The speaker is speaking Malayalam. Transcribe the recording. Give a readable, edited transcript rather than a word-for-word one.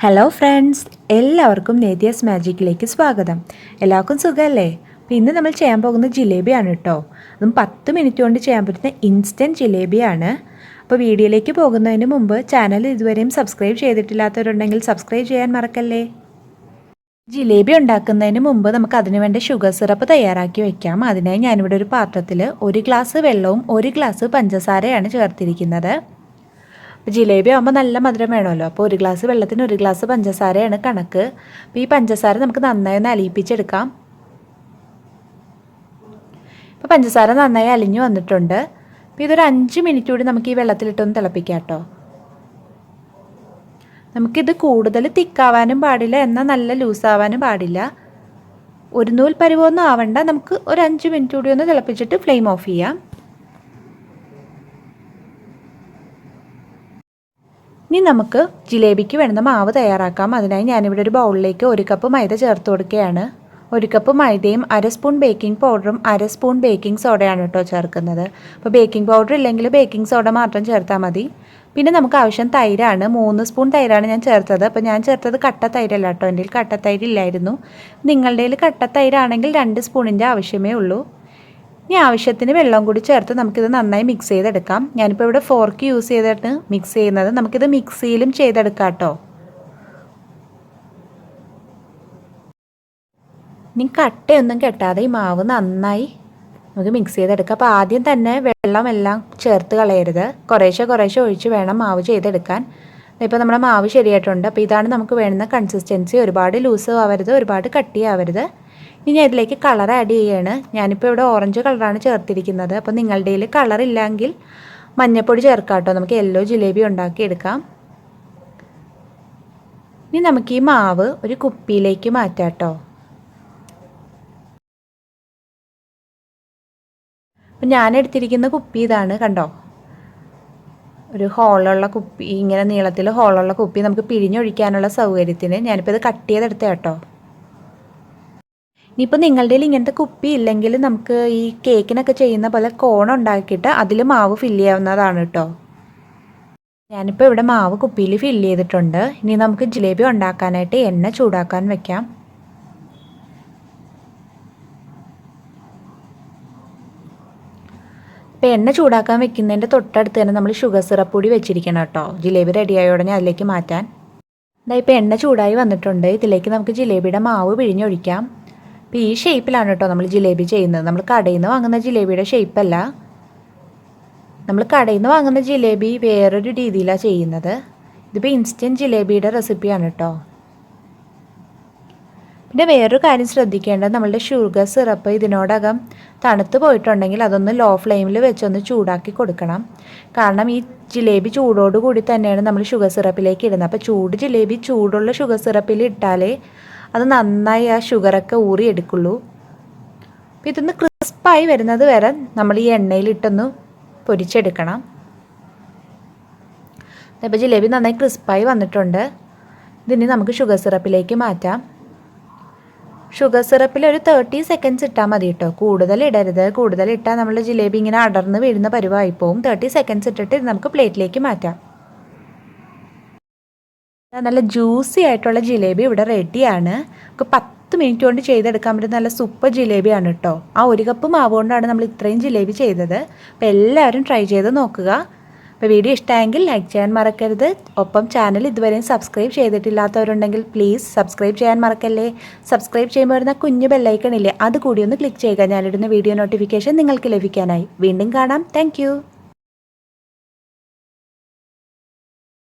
ഹലോ ഫ്രണ്ട്സ്, എല്ലാവർക്കും നേതിയാസ് മാജിക്കിലേക്ക് സ്വാഗതം. എല്ലാവർക്കും സുഖമല്ലേ? അപ്പോൾ ഇന്ന് നമ്മൾ ചെയ്യാൻ പോകുന്ന ജിലേബിയാണ് കേട്ടോ. അതും 10 മിനിറ്റ് കൊണ്ട് ചെയ്യാൻ പറ്റുന്ന ഇൻസ്റ്റൻറ്റ് ജിലേബിയാണ്. അപ്പോൾ വീഡിയോയിലേക്ക് പോകുന്നതിന് മുമ്പ് ചാനൽ ഇതുവരെയും സബ്സ്ക്രൈബ് ചെയ്തിട്ടില്ലാത്തവരുണ്ടെങ്കിൽ സബ്സ്ക്രൈബ് ചെയ്യാൻ മറക്കല്ലേ. ജിലേബി ഉണ്ടാക്കുന്നതിന് മുമ്പ് നമുക്ക് അതിന് വേണ്ട ഷുഗർ സിറപ്പ് തയ്യാറാക്കി വെക്കാം. അതിനായി ഞാനിവിടെ ഒരു പാത്രത്തിൽ 1 ഗ്ലാസ് വെള്ളവും 1 ഗ്ലാസ് പഞ്ചസാരയാണ് ചേർത്തിരിക്കുന്നത്. അപ്പോൾ ജിലേബി ആകുമ്പോൾ നല്ല മധുരം വേണമല്ലോ. അപ്പോൾ 1 ഗ്ലാസ് വെള്ളത്തിന് 1 ഗ്ലാസ് പഞ്ചസാരയാണ് കണക്ക്. അപ്പോൾ ഈ പഞ്ചസാര നമുക്ക് നന്നായി ഒന്ന് അലിയിപ്പിച്ചെടുക്കാം. ഇപ്പോൾ പഞ്ചസാര നന്നായി അലിഞ്ഞു വന്നിട്ടുണ്ട്. അപ്പോൾ ഇതൊരു 5 മിനിറ്റ് കൂടി നമുക്ക് ഈ വെള്ളത്തിലിട്ടൊന്ന് തിളപ്പിക്കാം കേട്ടോ. നമുക്കിത് കൂടുതൽ തിക്കാവാനും പാടില്ല, എന്നാൽ നല്ല ലൂസാവാനും പാടില്ല. ഒരു നൂൽ പരുവൊന്നും ആവണ്ട. നമുക്ക് ഒരു 5 മിനിറ്റ് കൂടി ഒന്ന് തിളപ്പിച്ചിട്ട് ഫ്ലെയിം ഓഫ് ചെയ്യാം. ഇനി നമുക്ക് ജിലേബിക്ക് വേണ്ടുന്ന മാവ് തയ്യാറാക്കാം. അതിനായി ഞാനിവിടെ ഒരു ബൗളിലേക്ക് 1 കപ്പ് മൈദ ചേർത്ത് കൊടുക്കുകയാണ്. 1 കപ്പ് മൈദയും 1/2 സ്പൂൺ ബേക്കിംഗ് പൗഡറും 1/2 സ്പൂൺ ബേക്കിംഗ് സോഡയാണ് കേട്ടോ ചേർക്കുന്നത്. അപ്പോൾ ബേക്കിംഗ് പൗഡർ ഇല്ലെങ്കിൽ ബേക്കിംഗ് സോഡ മാത്രം ചേർത്താൽ മതി. പിന്നെ നമുക്ക് ആവശ്യം തൈരാണ്. 3 സ്പൂൺ തൈരാണ് ഞാൻ ചേർത്തത്. അപ്പോൾ ഞാൻ ചേർത്തത് കട്ട തൈരല്ല കേട്ടോ, എൻ്റെ കയ്യിൽ കട്ട തൈര് ഇല്ലായിരുന്നു. നിങ്ങളുടെ കയ്യിൽ കട്ട തൈരാണെങ്കിൽ 2 സ്പൂണിൻ്റെ ആവശ്യമേ ഉള്ളൂ. ഇനി ആവശ്യത്തിന് വെള്ളം കൂടി ചേർത്ത് നമുക്കിത് നന്നായി മിക്സ് ചെയ്തെടുക്കാം. ഞാനിപ്പോൾ ഇവിടെ ഫോർക്ക് യൂസ് ചെയ്തിട്ട് മിക്സ് ചെയ്യുന്നത്. നമുക്കിത് മിക്സിയിലും ചെയ്തെടുക്കാം കേട്ടോ. ഇനി കട്ടയൊന്നും കെട്ടാതെ ഈ മാവ് നന്നായി നമുക്ക് മിക്സ് ചെയ്തെടുക്കാം. അപ്പോൾ ആദ്യം തന്നെ വെള്ളം എല്ലാം ചേർത്ത് കളയരുത്. കുറേശ്ശെ കുറേശ്ശെ ഒഴിച്ച് വേണം മാവ് ചെയ്തെടുക്കാൻ. ഇപ്പോൾ നമ്മുടെ മാവ് ശരിയായിട്ടുണ്ട്. അപ്പോൾ ഇതാണ് നമുക്ക് വേണ്ടുന്ന കൺസിസ്റ്റൻസി. ഒരുപാട് ലൂസ് ആവരുത്, ഒരുപാട് കട്ടിയാവരുത്. ഇനി ഇതിലേക്ക് കളർ ആഡ് ചെയ്യുകയാണ്. ഞാനിപ്പോൾ ഇവിടെ ഓറഞ്ച് കളറാണ് ചേർത്തിരിക്കുന്നത്. അപ്പോൾ നിങ്ങളുടെ കയ്യിൽ കളർ ഇല്ലെങ്കിൽ മഞ്ഞൾപ്പൊടി ചേർക്കാം കേട്ടോ. നമുക്ക് യെല്ലോ ജിലേബി ഉണ്ടാക്കിയെടുക്കാം. ഇനി നമുക്ക് ഈ മാവ് ഒരു കുപ്പിയിലേക്ക് മാറ്റാം കേട്ടോ. അപ്പം ഞാൻ എടുത്തിരിക്കുന്ന കുപ്പി ഇതാണ്, കണ്ടോ. ഒരു ഹോളുള്ള കുപ്പി, ഇങ്ങനെ നീളത്തിൽ ഹോളുള്ള കുപ്പി. നമുക്ക് പിഴിഞ്ഞൊഴിക്കാനുള്ള സൗകര്യത്തിന് ഞാനിപ്പോൾ ഇത് കട്ട് ചെയ്തെടുത്തേ കേട്ടോ. ഇനിയിപ്പോൾ നിങ്ങളുടെ കയ്യിൽ ഇങ്ങനത്തെ കുപ്പി ഇല്ലെങ്കിൽ നമുക്ക് ഈ കേക്കിനൊക്കെ ചെയ്യുന്ന പോലെ കോൺ ഉണ്ടാക്കിയിട്ട് അതിൽ മാവ് ഫില്ല് ചെയ്യാവുന്നതാണ് കേട്ടോ. ഞാനിപ്പോൾ ഇവിടെ മാവ് കുപ്പിയിൽ ഫില്ല് ചെയ്തിട്ടുണ്ട്. ഇനി നമുക്ക് ജിലേബി ഉണ്ടാക്കാനായിട്ട് എണ്ണ ചൂടാക്കാൻ വെക്കാം. ഇപ്പോൾ എണ്ണ ചൂടാക്കാൻ വെക്കുന്നതിൻ്റെ തൊട്ടടുത്ത് തന്നെ നമ്മൾ ഷുഗർ സിറപ്പ് കൂടി വെച്ചിരിക്കണം കേട്ടോ. ജിലേബി റെഡിയായ ഉടനെ അതിലേക്ക് മാറ്റാൻ. ഇതാ ഇപ്പോൾ എണ്ണ ചൂടായി വന്നിട്ടുണ്ട്. ഇതിലേക്ക് നമുക്ക് ജിലേബിയുടെ മാവ് പിഴിഞ്ഞൊഴിക്കാം. അപ്പോൾ ഈ ഷേപ്പിലാണ് കേട്ടോ നമ്മൾ ജിലേബി ചെയ്യുന്നത്. നമ്മൾ കടയിൽ നിന്ന് വാങ്ങുന്ന ജിലേബിയുടെ ഷേപ്പല്ല. നമ്മൾ കടയിൽ നിന്ന് വാങ്ങുന്ന ജിലേബി വേറൊരു രീതിയിലാണ് ചെയ്യുന്നത്. ഇതിപ്പോൾ ഇൻസ്റ്റൻറ്റ് ജിലേബിയുടെ റെസിപ്പിയാണ് കേട്ടോ. പിന്നെ വേറൊരു കാര്യം ശ്രദ്ധിക്കേണ്ടത്, നമ്മളുടെ ഷുഗർ സിറപ്പ് ഇതിനോടകം തണുത്ത് പോയിട്ടുണ്ടെങ്കിൽ അതൊന്ന് ലോ ഫ്ലെയിമിൽ വെച്ചൊന്ന് ചൂടാക്കി കൊടുക്കണം. കാരണം ഈ ജിലേബി ചൂടോടുകൂടി തന്നെയാണ് നമ്മൾ ഷുഗർ സിറപ്പിലേക്ക് ഇടുന്നത്. അപ്പോൾ ജിലേബി ചൂടുള്ള ഷുഗർ സിറപ്പിൽ ഇട്ടാലേ അത് നന്നായി ആ ഷുഗറൊക്കെ ഊറിയെടുക്കുള്ളൂ. അപ്പോൾ ഇതൊന്ന് ക്രിസ്പായി വരുന്നത് വരെ നമ്മൾ ഈ എണ്ണയിലിട്ടൊന്ന് പൊരിച്ചെടുക്കണം. അപ്പോൾ ജിലേബി നന്നായി ക്രിസ്പായി വന്നിട്ടുണ്ട്. ഇതിന് നമുക്ക് ഷുഗർ സിറപ്പിലേക്ക് മാറ്റാം. ഷുഗർ സിറപ്പിൽ ഒരു 30 സെക്കൻഡ്സ് ഇട്ടാൽ മതി കേട്ടോ. കൂടുതൽ ഇടരുത്. കൂടുതൽ ഇട്ടാൽ നമ്മളുടെ ജിലേബി ഇങ്ങനെ അടർന്ന് വീഴുന്ന പരുവായി പോവും. 30 സെക്കൻഡ്സ് ഇട്ടിട്ട് നമുക്ക് പ്ലേറ്റിലേക്ക് മാറ്റാം. നല്ല ജ്യൂസി ആയിട്ടുള്ള ജിലേബി ഇവിടെ റെഡിയാണ്. നമുക്ക് 10 മിനിറ്റ് കൊണ്ട് ചെയ്തെടുക്കാൻ പറ്റുന്ന നല്ല സൂപ്പർ ജിലേബിയാണ് കേട്ടോ. ആ 1 കപ്പ് മാവ് കൊണ്ടാണ് നമ്മൾ ഇത്രയും ജിലേബി ചെയ്തത്. അപ്പോൾ എല്ലാവരും ട്രൈ ചെയ്ത് നോക്കുക. അപ്പോൾ വീഡിയോ ഇഷ്ടമായെങ്കിൽ ലൈക്ക് ചെയ്യാൻ മറക്കരുത്. ഒപ്പം ചാനൽ ഇതുവരെയും സബ്സ്ക്രൈബ് ചെയ്തിട്ടില്ലാത്തവരുണ്ടെങ്കിൽ പ്ലീസ് സബ്സ്ക്രൈബ് ചെയ്യാൻ മറക്കല്ലേ. സബ്സ്ക്രൈബ് ചെയ്യുമ്പോൾ വരുന്ന കുഞ്ഞു ബെല്ലൈക്കൺ ഇല്ലേ, അത് കൂടി ഒന്ന് ക്ലിക്ക് ചെയ്യുക. ഞാനിടുന്ന വീഡിയോ നോട്ടിഫിക്കേഷൻ നിങ്ങൾക്ക് ലഭിക്കാനായി. വീണ്ടും കാണാം. താങ്ക്